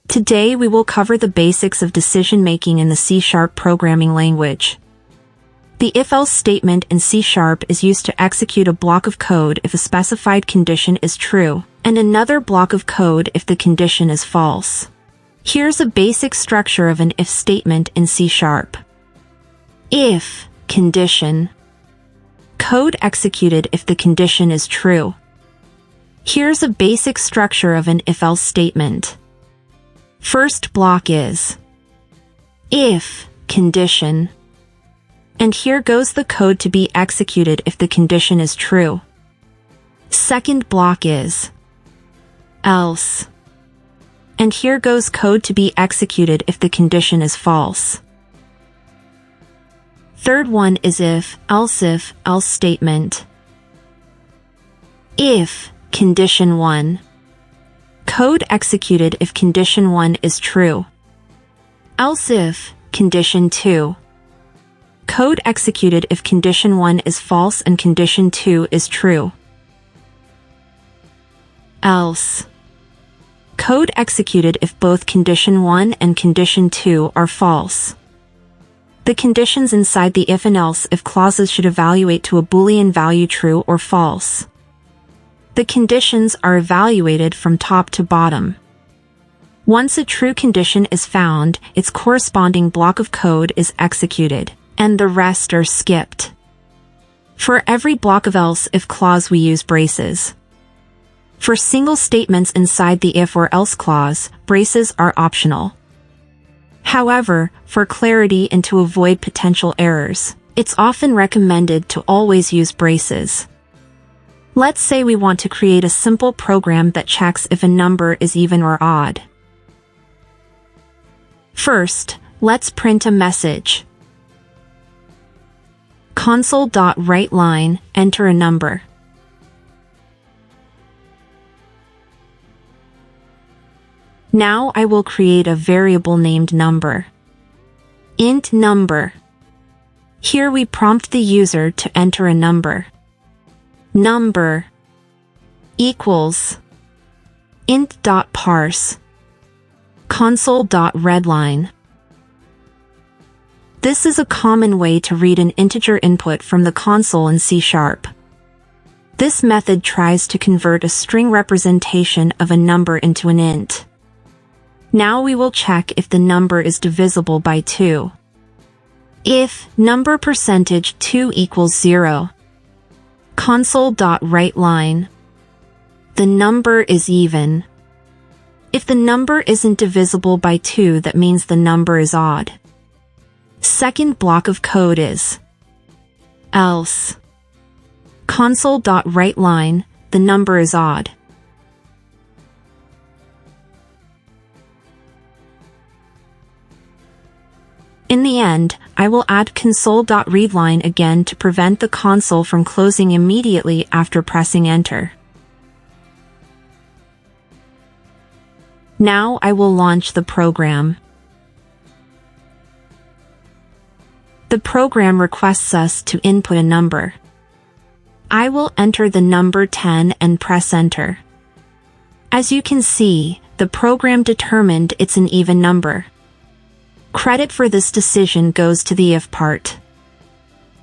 Today we will cover the basics of decision-making in the C# programming language. The if-else statement in C# is used to execute a block of code if a specified condition is true, and another block of code if the condition is false. Here's a basic structure of an if statement in C#. If condition. Code executed if the condition is true. Here's a basic structure of an if-else statement. First block is if condition. And here goes the code to be executed if the condition is true. Second block is else. And here goes code to be executed if the condition is false. Third one is if else statement. If condition 1. Code executed if condition 1 is true. Else if condition 2. Code executed if condition 1 is false and condition 2 is true. Else. Code executed if both condition 1 and condition 2 are false. The conditions inside the if and else if clauses should evaluate to a Boolean value true or false. The conditions are evaluated from top to bottom. Once a true condition is found, its corresponding block of code is executed, and the rest are skipped. For every block of else if clause we use braces. For single statements inside the if or else clause, braces are optional. However, for clarity and to avoid potential errors, it's often recommended to always use braces. Let's say we want to create a simple program that checks if a number is even or odd. First, let's print a message. Console.WriteLine, enter a number. Now I will create a variable named number. Int number. Here we prompt the user to enter a number. Number equals int.parse console.readline. This is a common way to read an integer input from the console in C#. This method tries to convert a string representation of a number into an int. Now we will check if the number is divisible by 2. If number %2 equals 0. Console.WriteLine. The number is even. If the number isn't divisible by 2, that means the number is odd. Second block of code is else. Console.WriteLine, the number is odd. In the end, I will add console.readline again to prevent the console from closing immediately after pressing enter. Now I will launch the program. The program requests us to input a number. I will enter the number 10 and press enter. As you can see, the program determined it's an even number. Credit for this decision goes to the if part.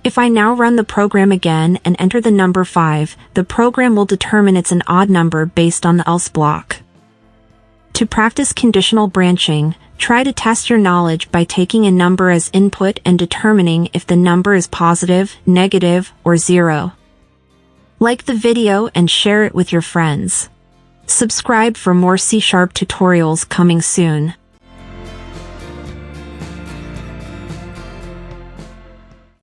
If I now run the program again and enter the number 5, the program will determine it's an odd number based on the else block. To practice conditional branching, try to test your knowledge by taking a number as input and determining if the number is positive, negative, or 0. Like the video and share it with your friends. Subscribe for more C# tutorials coming soon.